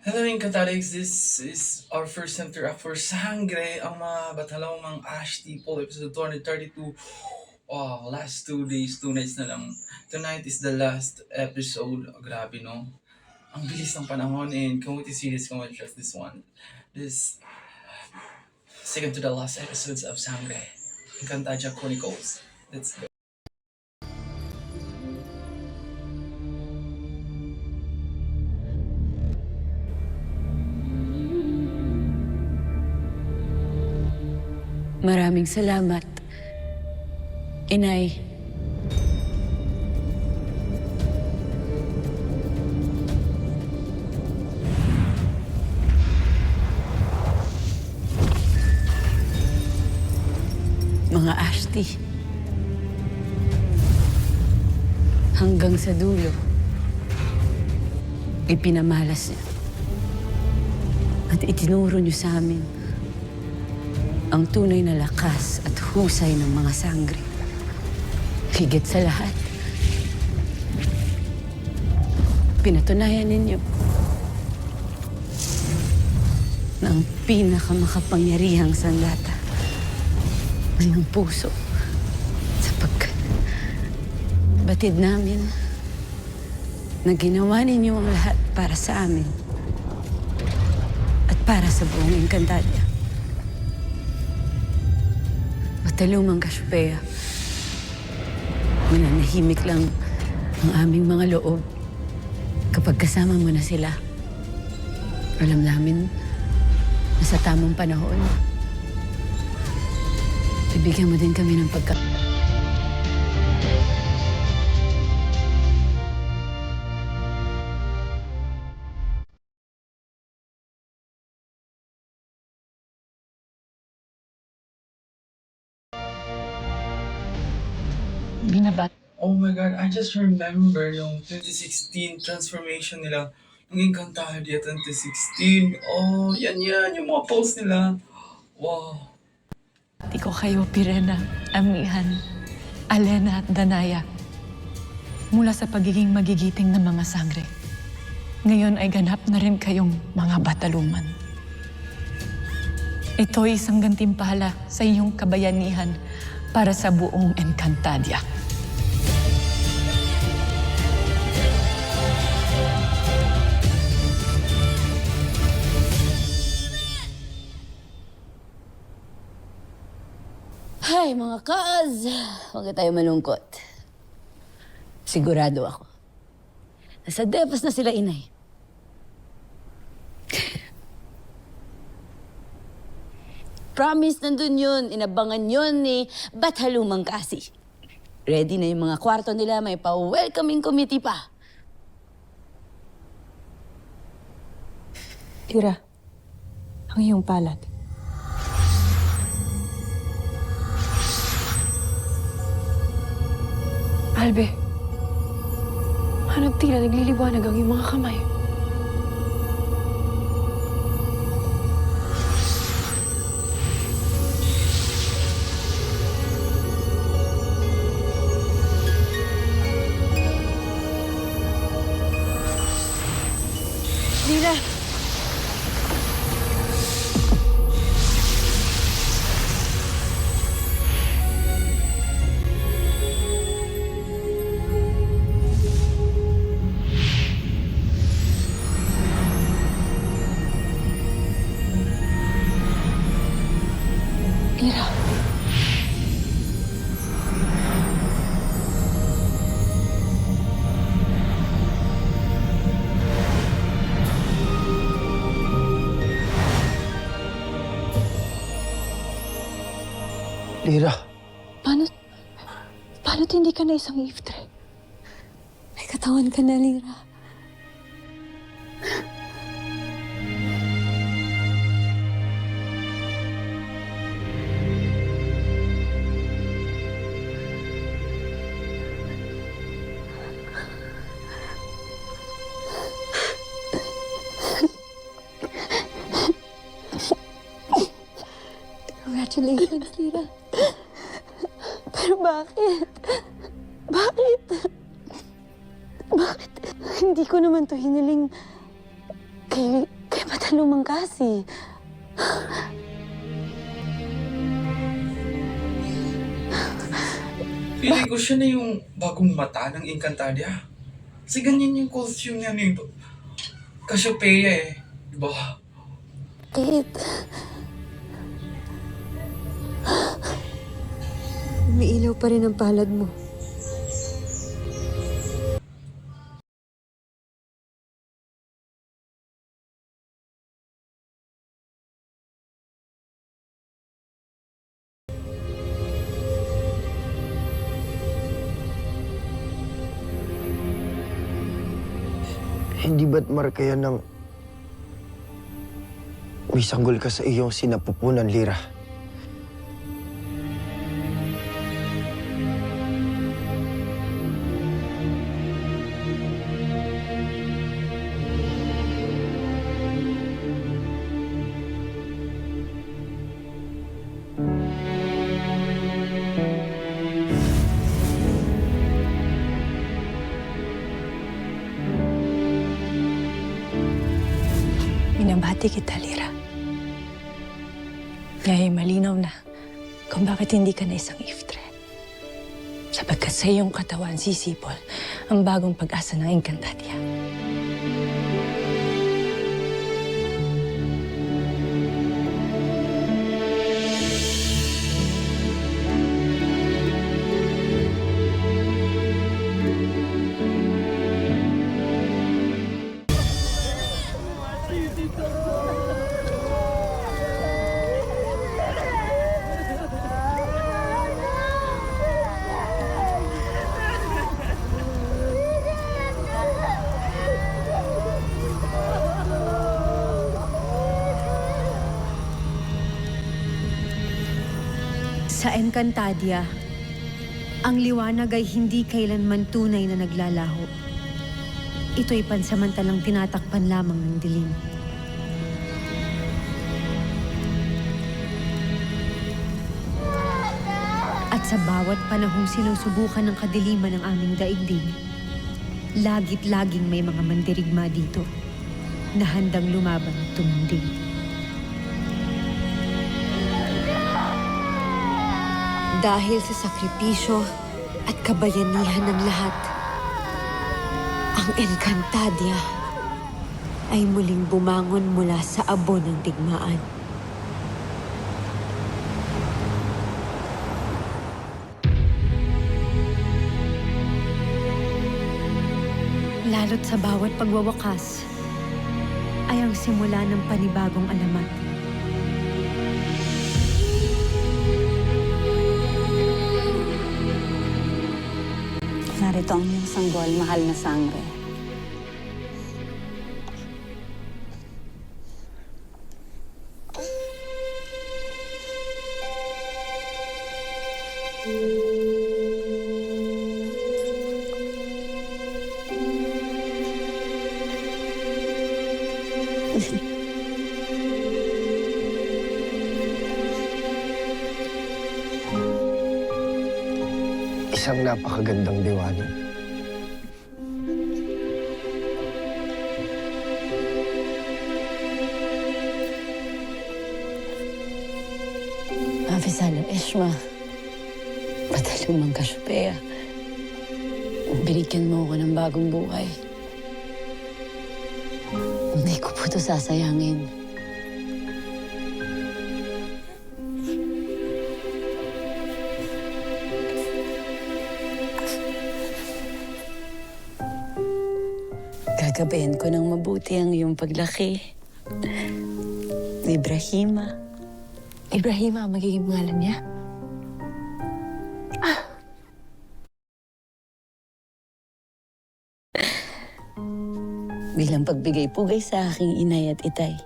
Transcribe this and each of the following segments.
Hello Incatarics, this is our first interact for Sangre, ang mga batalawang Ash People, episode 232. Oh, last 2 days, 2 nights na lang. Tonight is the last episode. Grabe, no? Ang bilis ng panahon and community series ko just this one. This second to the last episodes of Sangre. Encantadia Chronicles. Let's go. Maraming salamat, Inay. Mga Ashti. Hanggang sa dulo, ipinamalas niya at itinuro niyo sa amin ang tunay na lakas at husay ng mga sangre. Higit sa lahat, pinatunayan ninyo na ang pinakamakapangyarihang sandata ay ang puso, sapagkat batid namin na ginawa ninyo ang lahat para sa amin at para sa buong Encantadia. Matalumang Kasyupea, mananahimik lang ang aming mga loob kapag kasama mo na sila. Alam namin na sa tamang panahon, bibigyan mo din kami ng binabat. Oh my God, I just remember yung 2016 transformation nila. Yung Encantadia 2016. Oh, yan, yung mga posts nila. Wow. Di ko kayo, Pirena, Amihan, Alena at Danaya. Mula sa pagiging magigiting ng mga sangre, ngayon ay ganap na rin kayong mga bataluman. Ito'y isang gantimpala sa iyong kabayanihan para sa buong Encantadia. Hay, mga kaas! Huwag na tayo malungkot. Sigurado ako. Nasa depas na sila, Inay. Promise, nandun yun. Inabangan yun ni Bathalumang Kasi. Ready na yung mga kwarto nila. May pa-welcoming committee pa. Tira, ang iyong palad. Albe, hanap tila nagliliwanag ang iyong mga kamay. Lila! Lira! Lira, Paano't hindi ka na isang iftre? May katawan ka na, Lira. Congratulations, Lira. Pero bakit? Bakit? Bakit? Hindi ko naman to hiniling kay Batalumang kasi. Feeling ko siya na yung bagong mata ng Encantadia. Kasi ganyan yung costume niya nito. Cassiopeia eh. Diba? Kate. Umiilaw pa rin ang palad mo. Hindi ba't marka yan ng may sanggol ka sa iyong sinapupunan, Lira? Minabati kita, Lira. Ngayon malinaw na kung bakit hindi ka na isang iftre. Sapagkat sa iyong katawan sisipol ang bagong pag-asa ng Encantadia. Sa Encantadia, ang liwanag ay hindi kailanman tunay na naglalaho. Ito'y pansamantalang tinatakpan lamang ng dilim. At sa bawat panahong sinusubukan ng kadiliman ng aming daigdig, lagit-laging may mga mandirigma dito na handang lumaban at tumindig. Dahil sa sakripisyo at kabayanihan ng lahat, ang Encantadia ay muling bumangon mula sa abo ng digmaan. Lalo't sa bawat pagwawakas ay ang simula ng panibagong alamat. Narito ang iyong sanggol, mahal na sangre. Isang napakagandang diwani. Afisalang Eshma, batalumang Cassiopeia. Binigyan mo ako ng bagong buhay. Hindi ko po ito sasayangin. Gagabayan ko ng mabuti ang iyong paglaki. Ibrahima. Ibrahima ang magiging pangalan niya? Bilang pagbigay-pugay sa aking inay at itay.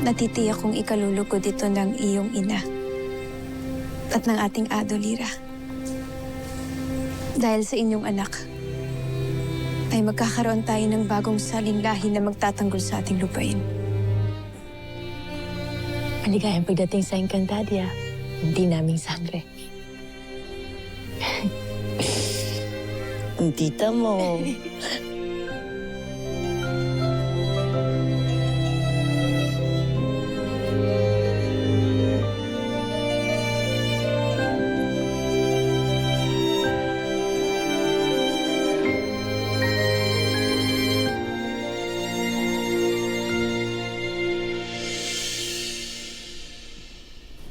Natitiyak kong ikalulugod ito ng iyong ina at ng ating ado, Lira. Dahil sa inyong anak, ay magkakaroon tayo ng bagong saling lahi na magtatanggol sa ating lupain. Maligayang pagdating sa Encantadia, hindi naming sangre. Ang tita mo.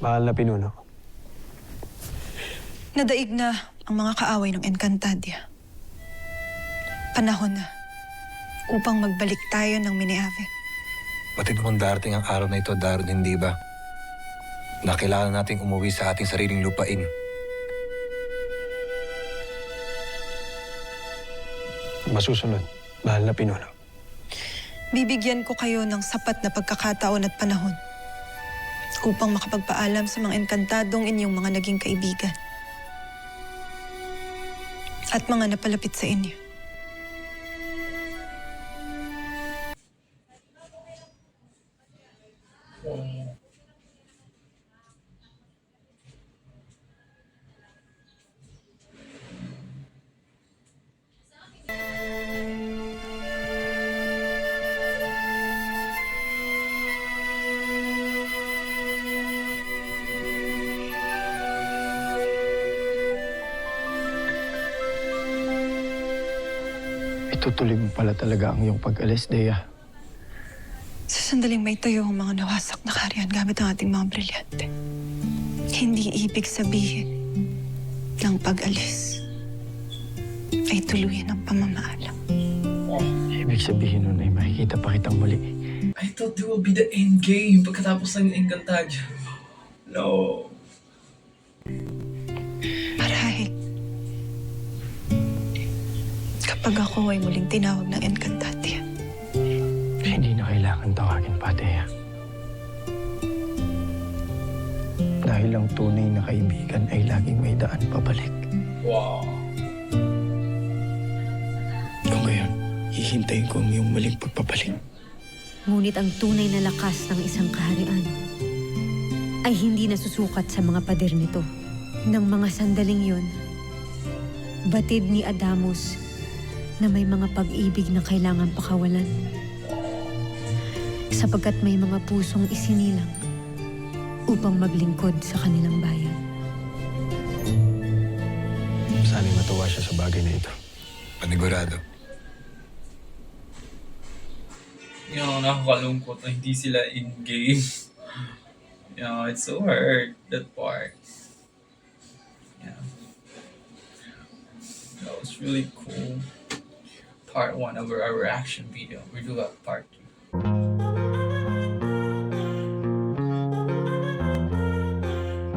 Mahal na pinuno. Nadaig na ang mga kaaway ng Encantadia. Panahon na upang magbalik tayo ng Mineave. Pati naman darating ang araw na ito, Daron, hindi ba? Na kailangan nating umuwi sa ating sariling lupain. Masusunod, mahal na pinuno. Bibigyan ko kayo ng sapat na pagkakataon at panahon upang makapagpaalam sa mga Encantadong inyong mga naging kaibigan at mga napalapit sa inyo. Itutuloy mo pala talaga ang iyong pag-alis, Dea. Sa sandaling may tayo ang mga nawasak na kaharian gamit ang ating mga brilyante. Hindi ibig sabihin ng pag-alis ay tuluyan ng pamamaalam. Ibig sabihin nun ay makikita pa kitang muli. I thought it will be the end game pagkatapos ng Encantadia. No. Marahil, kapag ako ay muling tinawag ng Encantadia, Hindi na kailangan tawagin pa, Dea. Dahil ang tunay na kaibigan ay laging may daan pabalik. Wow. O ngayon, hihintayin ko ang iyong muling pagpabalik. Ngunit ang tunay na lakas ng isang kaharian ay hindi nasusukat sa mga pader nito. Nang mga sandaling yon, batid ni Adamus na may mga pag-ibig na kailangan pakawalan. Sapagkat may mga pusong isinilang upang maglingkod sa kanilang bayan. Sana'y matuwa siya sa bagay na ito. Panigurado. Yung nakakalungkot na hindi sila in-game. It's so hard, that part. Yeah. That was really cool. Part 1 of our reaction video. We do have part 2.